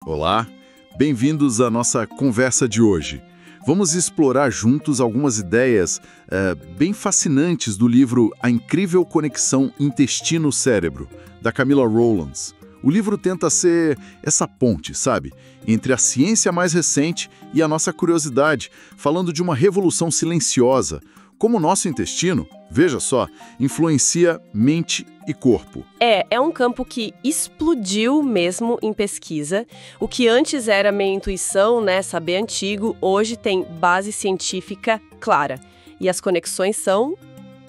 Olá, bem-vindos à nossa conversa de hoje. Vamos explorar juntos algumas ideias bem fascinantes do livro A Incrível Conexão Intestino-Cérebro, da Camilla Rowlands. O livro tenta ser essa ponte, sabe, entre a ciência mais recente e a nossa curiosidade, falando de uma revolução silenciosa, como o nosso intestino, veja só, influencia mente e corpo. É um campo que explodiu mesmo em pesquisa. O que antes era meio intuição, né, saber antigo, hoje tem base científica clara. E as conexões são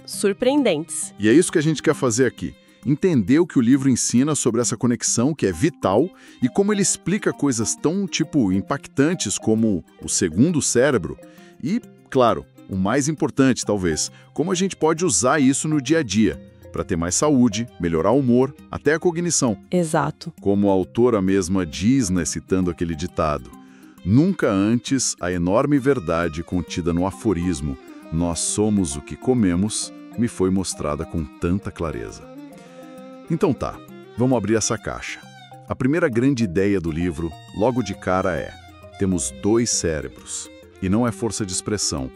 surpreendentes. E é isso que a gente quer fazer aqui. Entender o que o livro ensina sobre essa conexão, que é vital, e como ele explica coisas tão, impactantes como o segundo cérebro e, claro, o mais importante, talvez, como a gente pode usar isso no dia a dia, para ter mais saúde, melhorar o humor, até a cognição. Exato. Como a autora mesma diz, né, citando aquele ditado, nunca antes a enorme verdade contida no aforismo "nós somos o que comemos" me foi mostrada com tanta clareza. Então tá, vamos abrir essa caixa. A primeira grande ideia do livro, logo de cara temos dois cérebros, e não é força de expressão.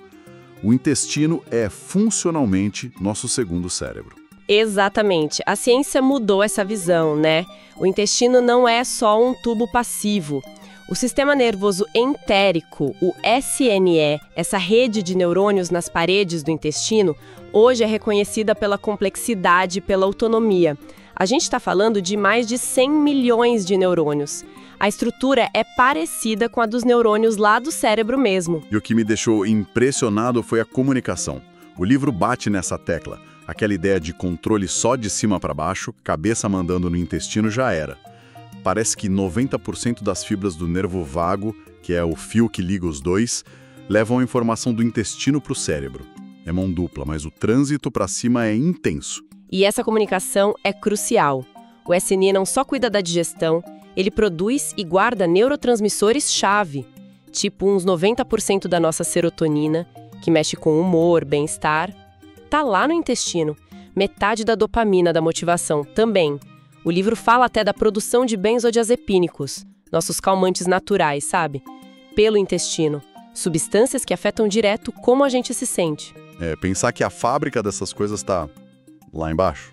O intestino é funcionalmente nosso segundo cérebro. Exatamente. A ciência mudou essa visão, né? O intestino não é só um tubo passivo. O sistema nervoso entérico, o SNE, essa rede de neurônios nas paredes do intestino, hoje é reconhecida pela complexidade e pela autonomia. A gente está falando de mais de 100 milhões de neurônios. A estrutura é parecida com a dos neurônios lá do cérebro mesmo. E o que me deixou impressionado foi a comunicação. O livro bate nessa tecla. Aquela ideia de controle só de cima para baixo, cabeça mandando no intestino, já era. Parece que 90% das fibras do nervo vago, que é o fio que liga os dois, levam a informação do intestino para o cérebro. É mão dupla, mas o trânsito para cima é intenso. E essa comunicação é crucial. O SNE não só cuida da digestão, ele produz e guarda neurotransmissores-chave, tipo uns 90% da nossa serotonina, que mexe com humor, bem-estar. Tá lá no intestino. Metade da dopamina da motivação também. O livro fala até da produção de benzodiazepínicos, nossos calmantes naturais, sabe? Pelo intestino. Substâncias que afetam direto como a gente se sente. Pensar que a fábrica dessas coisas está lá embaixo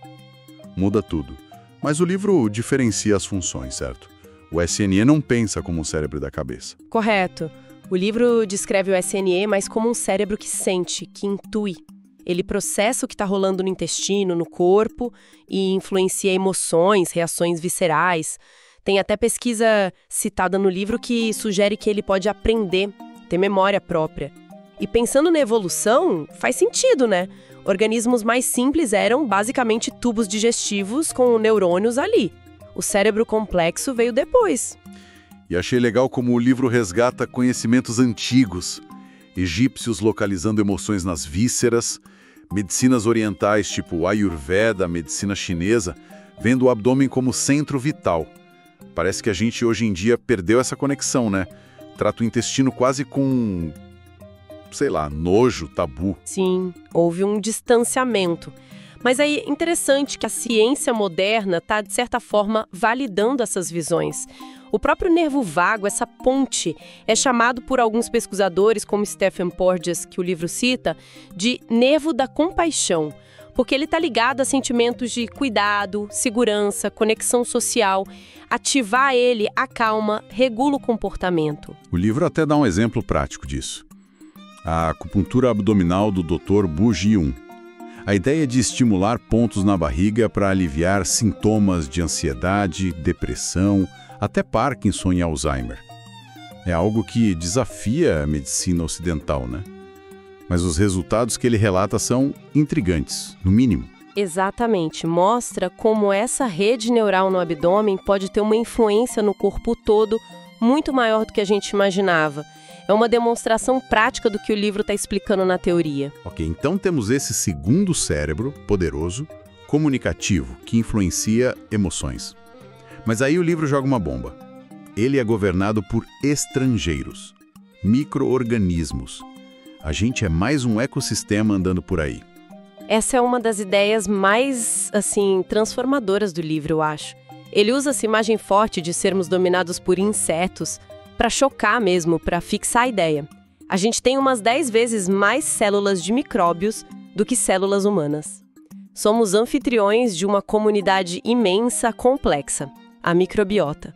muda tudo. Mas o livro diferencia as funções, certo? O SNE não pensa como um cérebro da cabeça. Correto. O livro descreve o SNE mais como um cérebro que sente, que intui. Ele processa o que está rolando no intestino, no corpo e influencia emoções, reações viscerais. Tem até pesquisa citada no livro que sugere que ele pode aprender, ter memória própria. E pensando na evolução, faz sentido, né? Organismos mais simples eram basicamente tubos digestivos com neurônios ali. O cérebro complexo veio depois. E achei legal como o livro resgata conhecimentos antigos. Egípcios localizando emoções nas vísceras, medicinas orientais tipo Ayurveda, medicina chinesa, vendo o abdômen como centro vital. Parece que a gente hoje em dia perdeu essa conexão, né? Trata o intestino quase com, nojo, tabu. Sim, houve um distanciamento. Mas é interessante que a ciência moderna está, de certa forma, validando essas visões. O próprio nervo vago, essa ponte, é chamado por alguns pesquisadores, como Stephen Porges, que o livro cita, de nervo da compaixão, porque ele está ligado a sentimentos de cuidado, segurança, conexão social. Ativar ele acalma, regula o comportamento. O livro até dá um exemplo prático disso. A acupuntura abdominal do Dr. Bu Ji-un. A ideia de estimular pontos na barriga para aliviar sintomas de ansiedade, depressão, até Parkinson e Alzheimer. É algo que desafia a medicina ocidental, né? Mas os resultados que ele relata são intrigantes, no mínimo. Exatamente. Mostra como essa rede neural no abdômen pode ter uma influência no corpo todo muito maior do que a gente imaginava. É uma demonstração prática do que o livro está explicando na teoria. Ok, então temos esse segundo cérebro poderoso, comunicativo, que influencia emoções. Mas aí o livro joga uma bomba. Ele é governado por estrangeiros, micro-organismos. A gente é mais um ecossistema andando por aí. Essa é uma das ideias mais, transformadoras do livro, eu acho. Ele usa essa imagem forte de sermos dominados por insetos para chocar mesmo, para fixar a ideia. A gente tem umas 10 vezes mais células de micróbios do que células humanas. Somos anfitriões de uma comunidade imensa, complexa, a microbiota.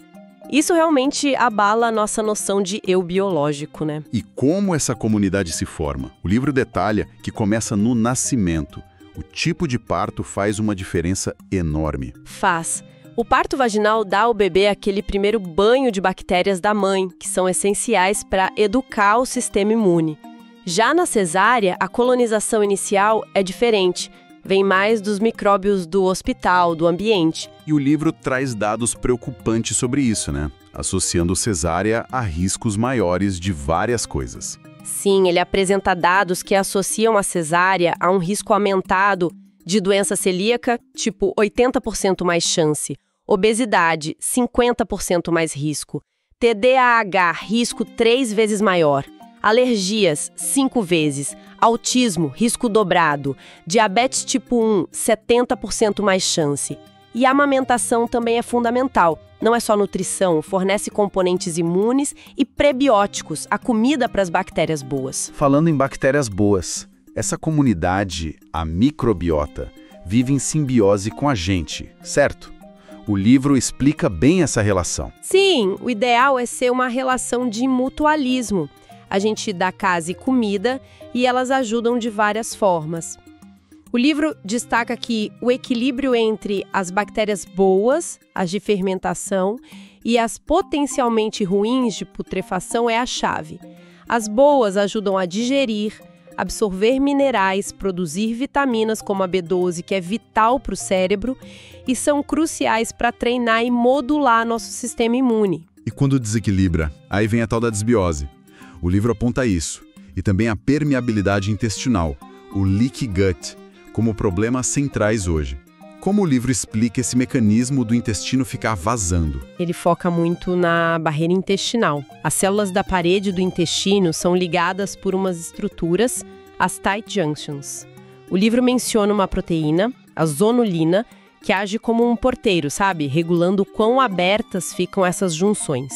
Isso realmente abala a nossa noção de eu biológico, né? E como essa comunidade se forma? O livro detalha que começa no nascimento. O tipo de parto faz uma diferença enorme. Faz. O parto vaginal dá ao bebê aquele primeiro banho de bactérias da mãe, que são essenciais para educar o sistema imune. Já na cesárea, a colonização inicial é diferente. Vem mais dos micróbios do hospital, do ambiente. E o livro traz dados preocupantes sobre isso, né? Associando cesárea a riscos maiores de várias coisas. Sim, ele apresenta dados que associam a cesárea a um risco aumentado de doença celíaca, tipo 80% mais chance. Obesidade, 50% mais risco. TDAH, risco 3 vezes maior. Alergias, 5 vezes. Autismo, risco dobrado. Diabetes tipo 1, 70% mais chance. E a amamentação também é fundamental. Não é só nutrição, fornece componentes imunes e prebióticos, a comida para as bactérias boas. Falando em bactérias boas, essa comunidade, a microbiota, vive em simbiose com a gente, certo? O livro explica bem essa relação. Sim, o ideal é ser uma relação de mutualismo. A gente dá casa e comida e elas ajudam de várias formas. O livro destaca que o equilíbrio entre as bactérias boas, as de fermentação, e as potencialmente ruins de putrefação é a chave. As boas ajudam a digerir, absorver minerais, produzir vitaminas como a B12, que é vital para o cérebro, e são cruciais para treinar e modular nosso sistema imune. E quando desequilibra, aí vem a tal da desbiose. O livro aponta isso, e também a permeabilidade intestinal, o leaky gut, como problemas centrais hoje. Como o livro explica esse mecanismo do intestino ficar vazando? Ele foca muito na barreira intestinal. As células da parede do intestino são ligadas por umas estruturas, as tight junctions. O livro menciona uma proteína, a zonulina, que age como um porteiro, sabe? Regulando o quão abertas ficam essas junções.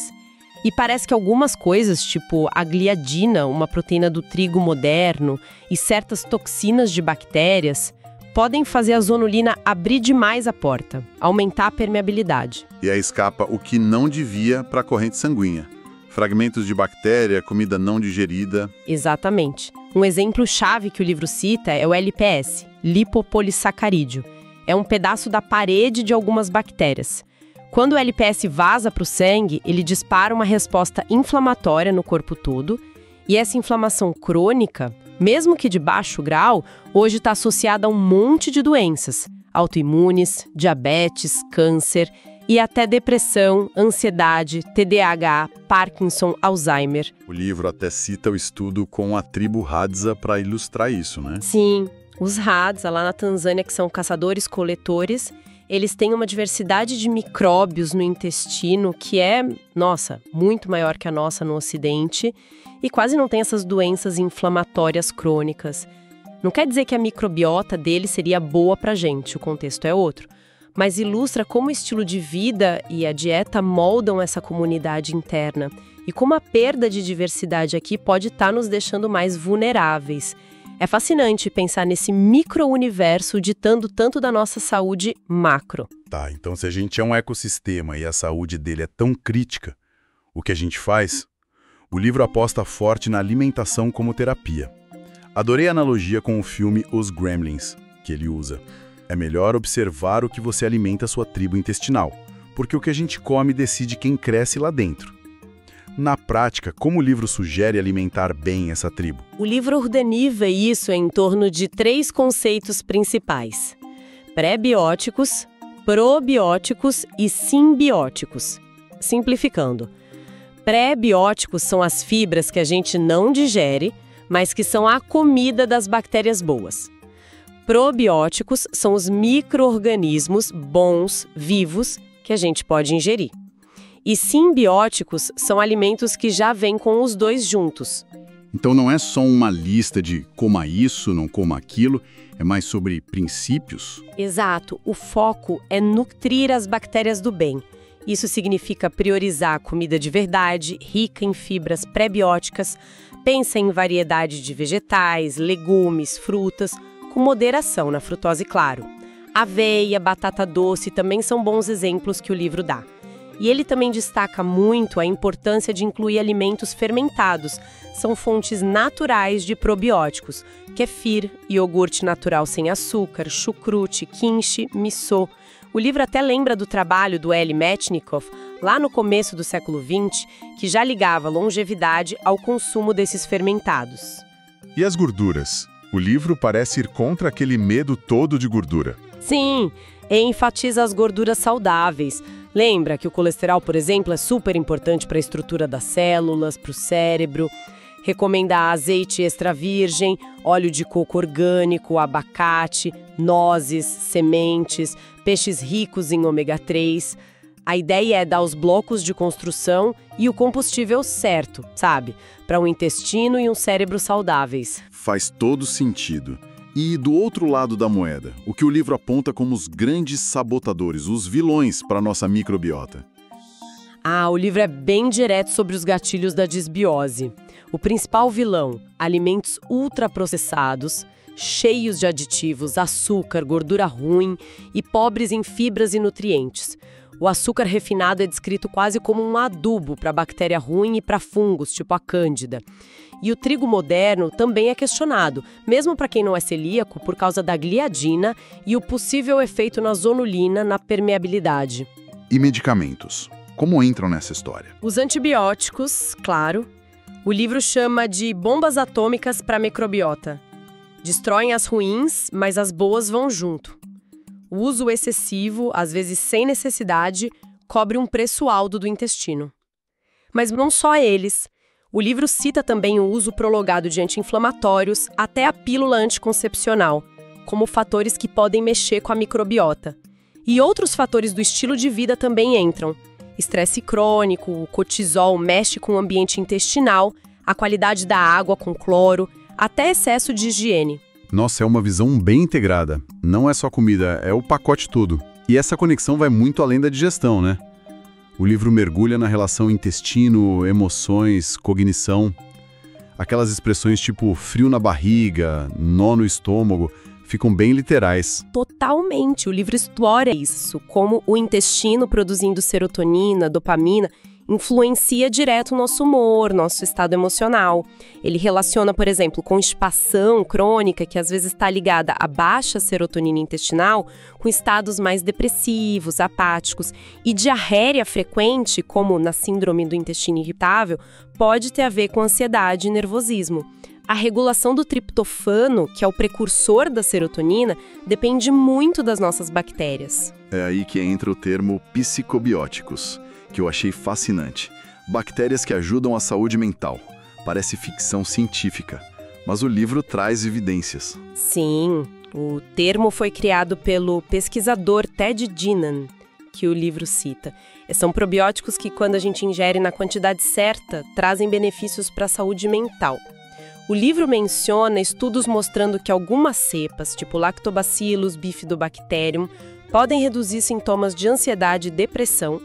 E parece que algumas coisas, tipo a gliadina, uma proteína do trigo moderno, e certas toxinas de bactérias, podem fazer a zonulina abrir demais a porta, aumentar a permeabilidade. E aí escapa o que não devia para a corrente sanguínea. Fragmentos de bactéria, comida não digerida. Exatamente. Um exemplo-chave que o livro cita é o LPS, lipopolissacarídeo. É um pedaço da parede de algumas bactérias. Quando o LPS vaza para o sangue, ele dispara uma resposta inflamatória no corpo todo, e essa inflamação crônica, mesmo que de baixo grau, hoje está associada a um monte de doenças, autoimunes, diabetes, câncer e até depressão, ansiedade, TDAH, Parkinson, Alzheimer. O livro até cita o estudo com a tribo Hadza para ilustrar isso, né? Sim, os Hadza lá na Tanzânia, que são caçadores-coletores, eles têm uma diversidade de micróbios no intestino que é, nossa, muito maior que a nossa no Ocidente e quase não tem essas doenças inflamatórias crônicas. Não quer dizer que a microbiota deles seria boa pra gente, o contexto é outro, mas ilustra como o estilo de vida e a dieta moldam essa comunidade interna e como a perda de diversidade aqui pode estar nos deixando mais vulneráveis. É fascinante pensar nesse micro-universo ditando tanto da nossa saúde macro. Tá, então se a gente é um ecossistema e a saúde dele é tão crítica, o que a gente faz? O livro aposta forte na alimentação como terapia. Adorei a analogia com o filme Os Gremlins, que ele usa. É melhor observar o que você alimenta a sua tribo intestinal, porque o que a gente come decide quem cresce lá dentro. Na prática, como o livro sugere alimentar bem essa tribo? O livro organiza isso em torno de 3 conceitos principais: pré-bióticos, probióticos e simbióticos. Simplificando, pré-bióticos são as fibras que a gente não digere, mas que são a comida das bactérias boas. Probióticos são os micro-organismos bons, vivos, que a gente pode ingerir. E simbióticos são alimentos que já vêm com os dois juntos. Então não é só uma lista de coma isso, não coma aquilo, é mais sobre princípios? Exato, o foco é nutrir as bactérias do bem. Isso significa priorizar a comida de verdade, rica em fibras pré-bióticas, pensa em variedade de vegetais, legumes, frutas, com moderação na frutose, claro. Aveia, batata doce também são bons exemplos que o livro dá. E ele também destaca muito a importância de incluir alimentos fermentados. São fontes naturais de probióticos. Kefir, iogurte natural sem açúcar, chucrute, kimchi, miso. O livro até lembra do trabalho do L. Metchnikoff, lá no começo do século XX, que já ligava longevidade ao consumo desses fermentados. E as gorduras? O livro parece ir contra aquele medo todo de gordura. Sim, enfatiza as gorduras saudáveis. Lembra que o colesterol, por exemplo, é super importante para a estrutura das células, para o cérebro. Recomenda azeite extra virgem, óleo de coco orgânico, abacate, nozes, sementes, peixes ricos em ômega 3. A ideia é dar os blocos de construção e o combustível certo, sabe? Para um intestino e um cérebro saudáveis. Faz todo sentido. E do outro lado da moeda, o que o livro aponta como os grandes sabotadores, os vilões para a nossa microbiota? O livro é bem direto sobre os gatilhos da disbiose. O principal vilão, alimentos ultraprocessados, cheios de aditivos, açúcar, gordura ruim e pobres em fibras e nutrientes. O açúcar refinado é descrito quase como um adubo para bactéria ruim e para fungos, tipo a cândida. E o trigo moderno também é questionado, mesmo para quem não é celíaco, por causa da gliadina e o possível efeito na zonulina na permeabilidade. E medicamentos? Como entram nessa história? Os antibióticos, claro. O livro chama de bombas atômicas para a microbiota. Destroem as ruins, mas as boas vão junto. O uso excessivo, às vezes sem necessidade, cobre um preço alto do intestino. Mas não só eles. O livro cita também o uso prolongado de anti-inflamatórios até a pílula anticoncepcional, como fatores que podem mexer com a microbiota. E outros fatores do estilo de vida também entram. Estresse crônico, o cortisol mexe com o ambiente intestinal, a qualidade da água com cloro, até excesso de higiene. Nossa, é uma visão bem integrada. Não é só comida, é o pacote todo. E essa conexão vai muito além da digestão, né? O livro mergulha na relação intestino, emoções, cognição. Aquelas expressões tipo frio na barriga, nó no estômago, ficam bem literais. Totalmente. O livro explora isso, como o intestino produzindo serotonina, dopamina, influencia direto o nosso humor, nosso estado emocional. Ele relaciona, por exemplo, constipação crônica, que às vezes está ligada à baixa serotonina intestinal, com estados mais depressivos, apáticos. E diarreia frequente, como na síndrome do intestino irritável, pode ter a ver com ansiedade e nervosismo. A regulação do triptofano, que é o precursor da serotonina, depende muito das nossas bactérias. É aí que entra o termo psicobióticos, que eu achei fascinante. Bactérias que ajudam a saúde mental. Parece ficção científica, mas o livro traz evidências. Sim, o termo foi criado pelo pesquisador Ted Dinnan, que o livro cita. São probióticos que, quando a gente ingere na quantidade certa, trazem benefícios para a saúde mental. O livro menciona estudos mostrando que algumas cepas, tipo Lactobacillus bifidobacterium, podem reduzir sintomas de ansiedade e depressão,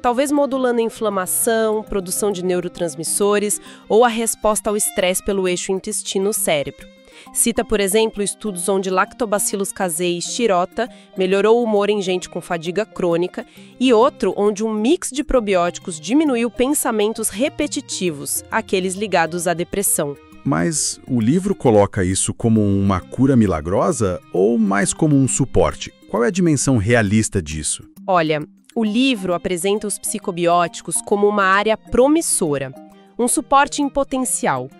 talvez modulando a inflamação, produção de neurotransmissores ou a resposta ao estresse pelo eixo intestino-cérebro. Cita, por exemplo, estudos onde Lactobacillus casei shirota melhorou o humor em gente com fadiga crônica e outro onde um mix de probióticos diminuiu pensamentos repetitivos, aqueles ligados à depressão. Mas o livro coloca isso como uma cura milagrosa ou mais como um suporte? Qual é a dimensão realista disso? Olha, o livro apresenta os psicobióticos como uma área promissora, um suporte em potencial.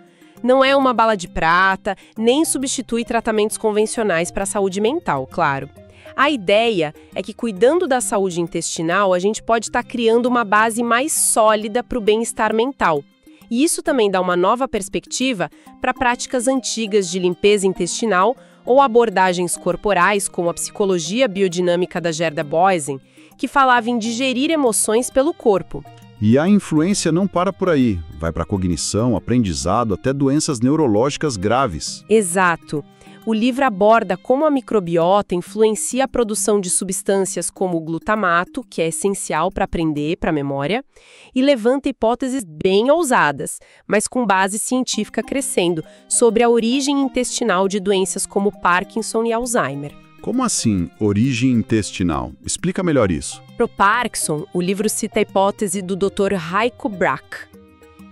Não é uma bala de prata, nem substitui tratamentos convencionais para a saúde mental, claro. A ideia é que, cuidando da saúde intestinal, a gente pode estar criando uma base mais sólida para o bem-estar mental. E isso também dá uma nova perspectiva para práticas antigas de limpeza intestinal ou abordagens corporais, como a psicologia biodinâmica da Gerda Boysen, que falava em digerir emoções pelo corpo. E a influência não para por aí, vai para cognição, aprendizado, até doenças neurológicas graves. Exato. O livro aborda como a microbiota influencia a produção de substâncias como o glutamato, que é essencial para aprender, para a memória, e levanta hipóteses bem ousadas, mas com base científica crescendo, sobre a origem intestinal de doenças como Parkinson e Alzheimer. Como assim, origem intestinal? Explica melhor isso. Para o Parkinson, o livro cita a hipótese do Dr. Heiko Brack.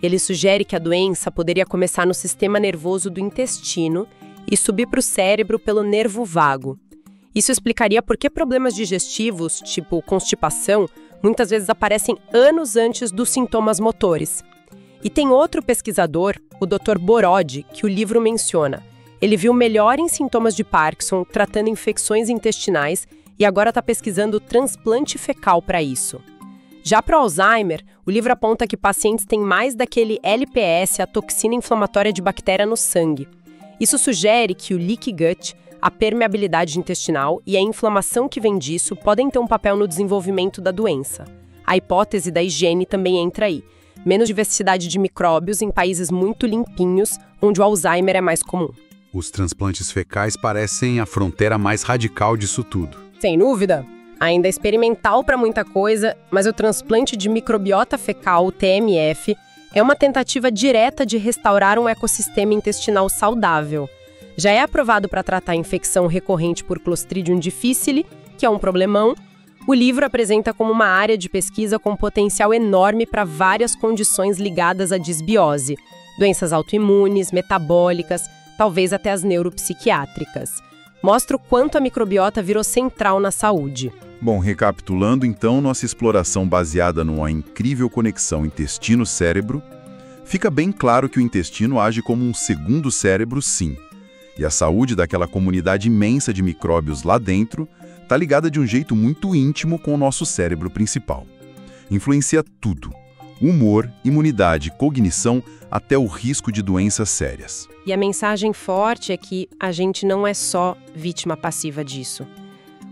Ele sugere que a doença poderia começar no sistema nervoso do intestino e subir para o cérebro pelo nervo vago. Isso explicaria por que problemas digestivos, tipo constipação, muitas vezes aparecem anos antes dos sintomas motores. E tem outro pesquisador, o Dr. Borodi, que o livro menciona. Ele viu melhora em sintomas de Parkinson, tratando infecções intestinais, e agora está pesquisando transplante fecal para isso. Já para o Alzheimer, o livro aponta que pacientes têm mais daquele LPS, a toxina inflamatória de bactéria no sangue. Isso sugere que o leaky gut, a permeabilidade intestinal e a inflamação que vem disso podem ter um papel no desenvolvimento da doença. A hipótese da higiene também entra aí. Menos diversidade de micróbios em países muito limpinhos, onde o Alzheimer é mais comum. Os transplantes fecais parecem a fronteira mais radical disso tudo. Sem dúvida. Ainda é experimental para muita coisa, mas o transplante de microbiota fecal, o TMF, é uma tentativa direta de restaurar um ecossistema intestinal saudável. Já é aprovado para tratar a infecção recorrente por Clostridium difficile, que é um problemão. O livro apresenta como uma área de pesquisa com potencial enorme para várias condições ligadas à disbiose, doenças autoimunes, metabólicas, talvez até as neuropsiquiátricas. Mostra o quanto a microbiota virou central na saúde. Bom, recapitulando então nossa exploração baseada numa incrível conexão intestino-cérebro, fica bem claro que o intestino age como um segundo cérebro, sim. E a saúde daquela comunidade imensa de micróbios lá dentro está ligada de um jeito muito íntimo com o nosso cérebro principal. Influencia tudo: humor, imunidade, cognição, até o risco de doenças sérias. E a mensagem forte é que a gente não é só vítima passiva disso.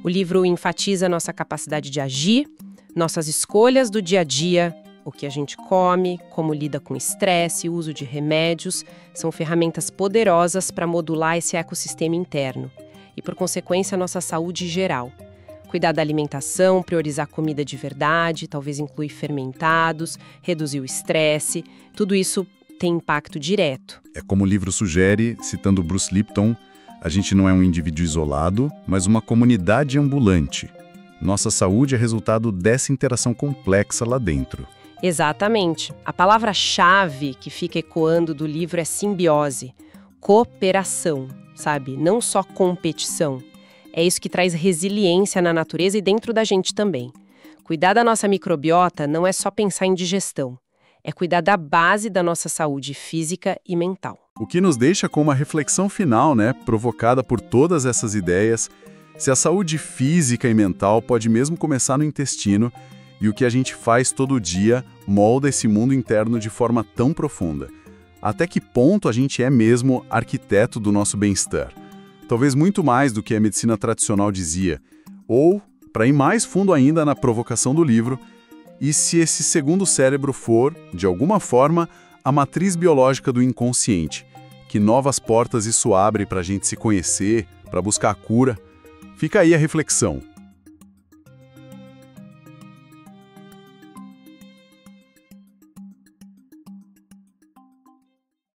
O livro enfatiza nossa capacidade de agir, nossas escolhas do dia a dia, o que a gente come, como lida com estresse, uso de remédios, são ferramentas poderosas para modular esse ecossistema interno e, por consequência, a nossa saúde geral. Cuidar da alimentação, priorizar comida de verdade, talvez incluir fermentados, reduzir o estresse, tudo isso tem impacto direto. É como o livro sugere, citando Bruce Lipton, a gente não é um indivíduo isolado, mas uma comunidade ambulante. Nossa saúde é resultado dessa interação complexa lá dentro. Exatamente. A palavra-chave que fica ecoando do livro é simbiose, cooperação, sabe? Não só competição. É isso que traz resiliência na natureza e dentro da gente também. Cuidar da nossa microbiota não é só pensar em digestão. É cuidar da base da nossa saúde física e mental. O que nos deixa com uma reflexão final, provocada por todas essas ideias, se a saúde física e mental pode mesmo começar no intestino e o que a gente faz todo dia molda esse mundo interno de forma tão profunda. Até que ponto a gente é mesmo arquiteto do nosso bem-estar? Talvez muito mais do que a medicina tradicional dizia. Ou, para ir mais fundo ainda na provocação do livro, e se esse segundo cérebro for, de alguma forma, a matriz biológica do inconsciente? Que novas portas isso abre para a gente se conhecer, para buscar a cura? Fica aí a reflexão.